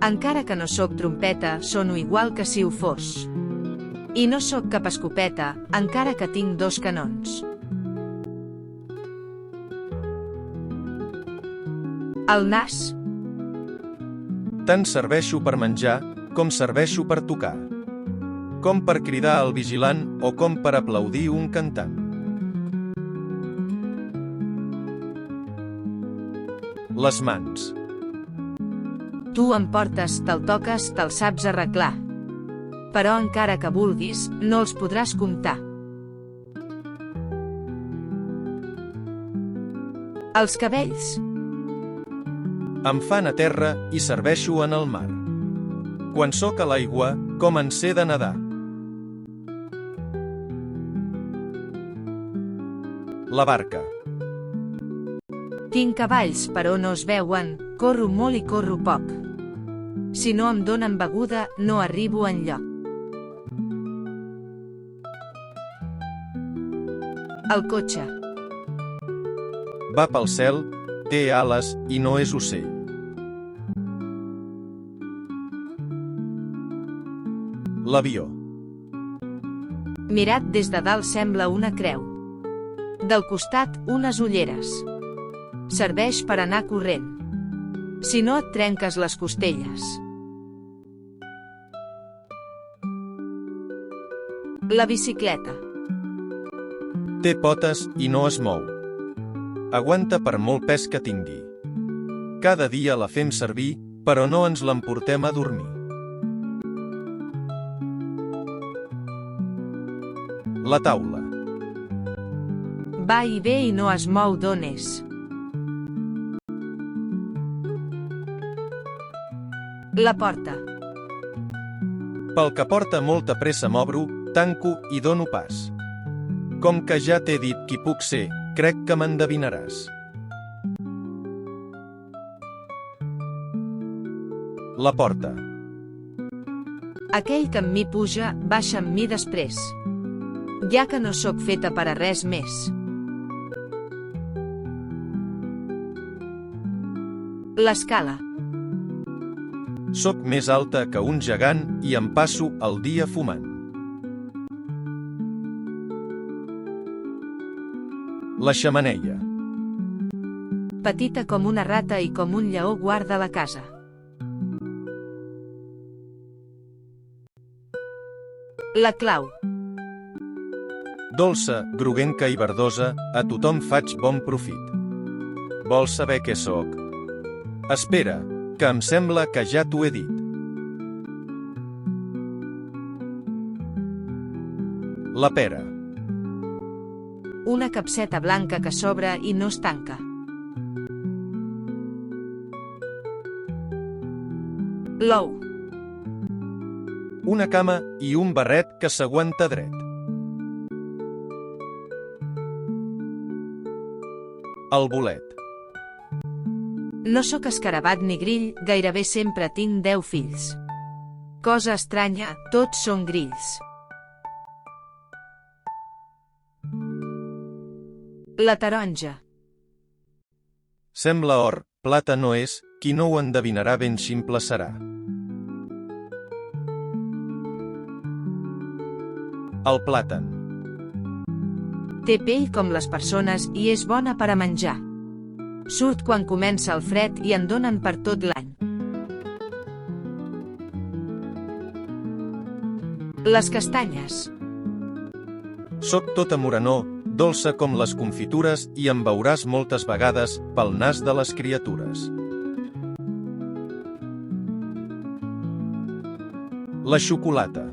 Encara que no sóc trompeta, sono igual que si ho fos. I no sóc cap escopeta, encara que tinc 2 canons. El nas. Tant serveixo per menjar, com serveixo per tocar. Com per cridar al vigilant o com per aplaudir un cantant. Les mans. Tu em portes, te'l toques, te'l saps arreglar. Però encara que vulguis, no els podràs comptar. Els cabells. Em fan a terra i serveixo en el mar. Quan sóc a l'aigua, com en sé de nedar. La barca. Tinc cavalls, però no es veuen, corro molt i corro poc. Si no em donen beguda, no arribo enlloc. El cotxe. Va pel cel, té ales i no és ocell. L'avió. Mirat des de dalt sembla una creu. Del costat, unes ulleres. Serveix per anar corrent. Si no et trenques les costelles. La bicicleta. Té potes i no es mou. Aguanta per molt pes que tingui. Cada dia la fem servir, però no ens l'emportem a dormir. La taula. Va i ve i no es mou d'on és. La porta. Pel que porta molta pressa m'obro, tanco i dono pas. Com que ja t'he dit qui puc ser, crec que m'endevinaràs. La porta. Aquell que amb mi puja, baixa amb mi després. Ja que no sóc feta per a res més. L'escala. Soc més alta que un gegant i em passo el dia fumant. La xemeneia. Petita com una rata i com un lleó guarda la casa. La clau. Dolça, groguenca i verdosa, a tothom faig bon profit. Vols saber què sóc? Espera, que em sembla que ja t'ho he dit. La pera. Una capseta blanca que s'obre i no es tanca. L'ou. Una cama i un barret que s'aguanta dret. El bolet. No sóc escarabat ni grill, gairebé sempre tinc 10 fills. Cosa estranya, tots són grills. La taronja. Sembla or, plata no és, qui no ho endevinarà ben ximple serà. El plàtan. Té pell com les persones i és bona per a menjar. Surt quan comença el fred i en donen per tot l'any. Les castanyes. Soc tota morenor, dolça com les confitures i em veuràs moltes vegades pel nas de les criatures. La xocolata.